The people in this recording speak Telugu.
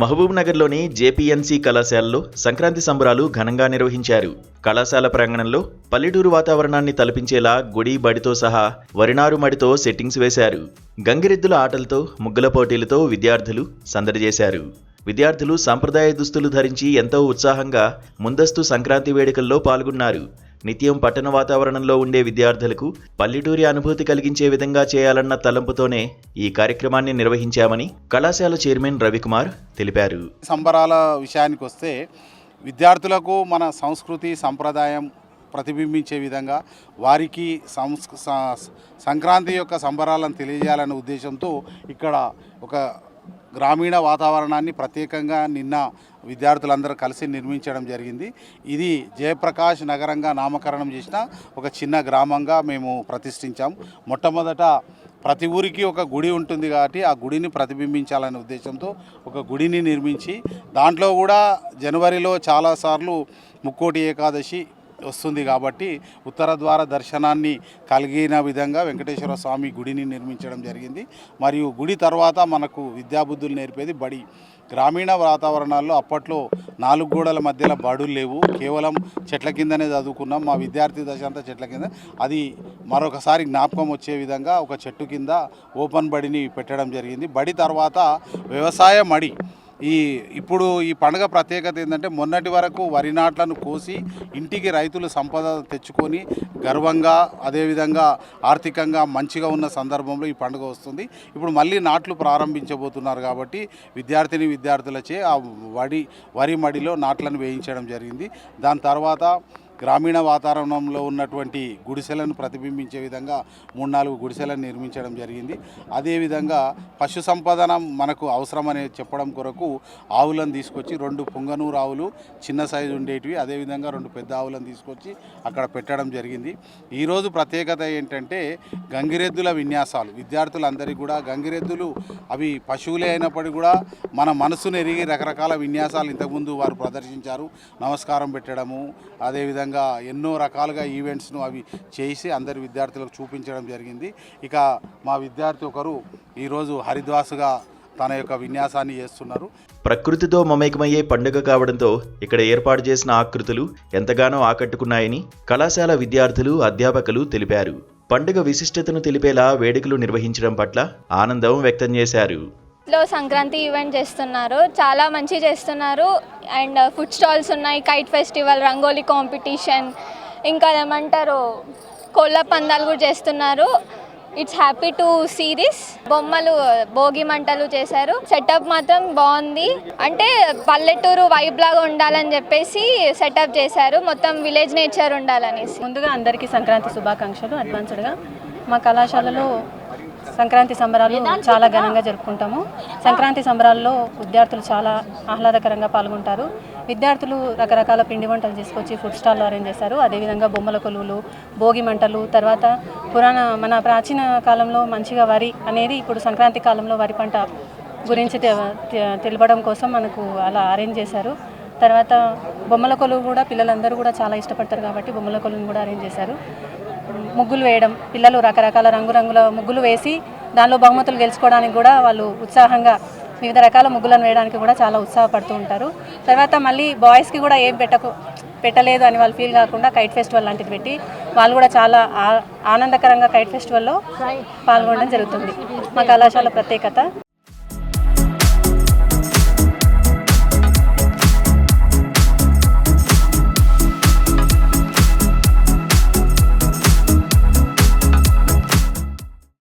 మహబూబ్నగర్లోని జేపీఎన్సీ కళాశాలలో సంక్రాంతి సంబరాలు ఘనంగా నిర్వహించారు. కళాశాల ప్రాంగణంలో పల్లెటూరు వాతావరణాన్ని తలపించేలా గుడి బడితో సహా వరినారు మడితో సెట్టింగ్స్ వేశారు. గంగిరెద్దుల ఆటలతో, ముగ్గుల పోటీలతో విద్యార్థులు సందడి చేశారు. విద్యార్థులు సంప్రదాయ దుస్తులు ధరించి ఎంతో ఉత్సాహంగా ముందస్తు సంక్రాంతి వేడుకల్లో పాల్గొన్నారు. నిత్యం పట్టణ వాతావరణంలో ఉండే విద్యార్థులకు పల్లెటూరి అనుభూతి కలిగించే విధంగా చేయాలన్న తలంపుతోనే ఈ కార్యక్రమాన్ని నిర్వహించామని కళాశాల చైర్మన్ రవికుమార్ తెలిపారు. సంబరాల విషయానికి వస్తే విద్యార్థులకు మన సంస్కృతి సంప్రదాయం ప్రతిబింబించే విధంగా వారికి సంక్రాంతి యొక్క సంబరాలను తెలియజేయాలనే ఉద్దేశంతో ఇక్కడ ఒక గ్రామీణ వాతావరణాన్ని ప్రత్యేకంగా నిన్న విద్యార్థులందరూ కలిసి నిర్మించడం జరిగింది. ఇది జయప్రకాష్ నగరంగా నామకరణం చేసిన ఒక చిన్న గ్రామంగా మేము ప్రతిష్ఠించాం. మొట్టమొదట ప్రతి ఊరికి ఒక గుడి ఉంటుంది కాబట్టి ఆ గుడిని ప్రతిబింబించాలనే ఉద్దేశంతో ఒక గుడిని నిర్మించి దాంట్లో కూడా జనవరిలో చాలాసార్లు ముక్కోటి ఏకాదశి వస్తుంది కాబట్టి ఉత్తర ద్వార దర్శనాన్ని కలిగిన విధంగా వెంకటేశ్వర స్వామి గుడిని నిర్మించడం జరిగింది. మరియు గుడి తర్వాత మనకు విద్యాబుద్ధులు నేర్పేది బడి. గ్రామీణ వాతావరణాల్లో అప్పట్లో 4 గోడల మధ్యలో బడులు లేవు, కేవలం చెట్ల కిందనే చదువుకున్నాం. మా విద్యార్థి దశ అంతా చెట్ల కింద. అది మరొకసారి జ్ఞాపకం వచ్చే విధంగా ఒక చెట్టు కింద ఓపెన్ బడిని పెట్టడం జరిగింది. బడి తర్వాత వ్యవసాయ మడి. ఇప్పుడు ఈ పండుగ ప్రత్యేకత ఏంటంటే మొన్నటి వరకు వరి నాట్లను కోసి ఇంటికి రైతులు సంపద తెచ్చుకొని గర్వంగా అదేవిధంగా ఆర్థికంగా మంచిగా ఉన్న సందర్భంలో ఈ పండుగ వస్తుంది. ఇప్పుడు మళ్ళీ నాట్లు ప్రారంభించబోతున్నారు కాబట్టి విద్యార్థులచే ఆ వరి మడిలో నాట్లను వేయించడం జరిగింది. దాని తర్వాత గ్రామీణ వాతావరణంలో ఉన్నటువంటి గుడిసెలను ప్రతిబింబించే విధంగా 3-4 గుడిసెలను నిర్మించడం జరిగింది. అదేవిధంగా పశు సంపదన మనకు అవసరమని చెప్పడం కొరకు ఆవులను తీసుకొచ్చి 2 పుంగనూరు ఆవులు చిన్న సైజు ఉండేటివి, అదేవిధంగా 2 పెద్ద ఆవులను తీసుకొచ్చి అక్కడ పెట్టడం జరిగింది. ఈరోజు ప్రత్యేకత ఏంటంటే గంగిరెద్దుల విన్యాసాలు. విద్యార్థులందరికీ కూడా గంగిరెద్దులు అవి పశువులే అయినప్పటికీ కూడా మన మనసును ఎరిగి రకరకాల విన్యాసాలు ఇంతకుముందు వారు ప్రదర్శించారు. నమస్కారం పెట్టడము, అదేవిధంగా ఎన్నో రకాలుగా ఈవెంట్స్ను అవి చేసి అందరి విద్యార్థులకు చూపించడం జరిగింది. ఇక మా విద్యార్థి ఒకరు ఈరోజు హరిద్వాసుగా తన యొక్క విన్యాసాన్ని చేస్తున్నారు. ప్రకృతితో మమేకమయ్యే పండుగ కావడంతో ఇక్కడ ఏర్పాటు చేసిన ఆకృతులు ఎంతగానో ఆకట్టుకున్నాయని కళాశాల విద్యార్థులు, అధ్యాపకులు తెలిపారు. పండుగ విశిష్టతను తెలిపేలా వేడుకలు నిర్వహించడం పట్ల ఆనందం వ్యక్తం చేశారు. సంక్రాంతి ఈవెంట్ చేస్తున్నారు, చాలా మంచి చేస్తున్నారు. అండ్ ఫుడ్ స్టాల్స్ ఉన్నాయి, కైట్ ఫెస్టివల్, రంగోలీ కాంపిటీషన్, ఇంకా ఏమంటారు కోళ్ళ పందాలు కూడా చేస్తున్నారు. It's happy to see this. బొమ్మలు, భోగి మంటలు చేశారు. సెటప్ మాత్రం బాగుంది. అంటే పల్లెటూరు వైబ్ లాగా ఉండాలని చెప్పేసి సెటప్ చేశారు. మొత్తం విలేజ్ నేచర్ ఉండాలనేసి. ముందుగా అందరికీ సంక్రాంతి శుభాకాంక్షలు అడ్వాన్స్డ్గా. మా కళాశాలలో సంక్రాంతి సంబరాలు చాలా ఘనంగా జరుపుకుంటాము. సంక్రాంతి సంబరాల్లో విద్యార్థులు చాలా ఆహ్లాదకరంగా పాల్గొంటారు. విద్యార్థులు రకరకాల పిండి వంటలు తీసుకొచ్చి ఫుడ్ స్టాల్లో అరేంజ్ చేశారు. అదేవిధంగా బొమ్మల కొలువులు, భోగి మంటలు, తర్వాత మన ప్రాచీన కాలంలో మంచిగా వరి అనేది ఇప్పుడు సంక్రాంతి కాలంలో వరి పంట గురించి తెలపడం కోసం మనకు అలా అరేంజ్ చేశారు. తర్వాత బొమ్మల కొలువు కూడా పిల్లలందరూ కూడా చాలా ఇష్టపడతారు కాబట్టి బొమ్మల కొలువును కూడా అరేంజ్ చేశారు. ముగ్గులు వేయడం, పిల్లలు రకరకాల రంగురంగుల ముగ్గులు వేసి దానిలో బహుమతులు గెలుచుకోవడానికి కూడా వాళ్ళు ఉత్సాహంగా వివిధ రకాల ముగ్గులను వేయడానికి కూడా చాలా ఉత్సాహపడుతూ ఉంటారు. తర్వాత మళ్ళీ బాయ్స్కి కూడా ఏం పెట్టలేదు అని వాళ్ళు ఫీల్ కాకుండా కైట్ ఫెస్టివల్ లాంటిది పెట్టి వాళ్ళు కూడా చాలా ఆనందకరంగా కైట్ ఫెస్టివల్లో పాల్గొనడం జరుగుతుంది. మా కళాశాల ప్రత్యేకత.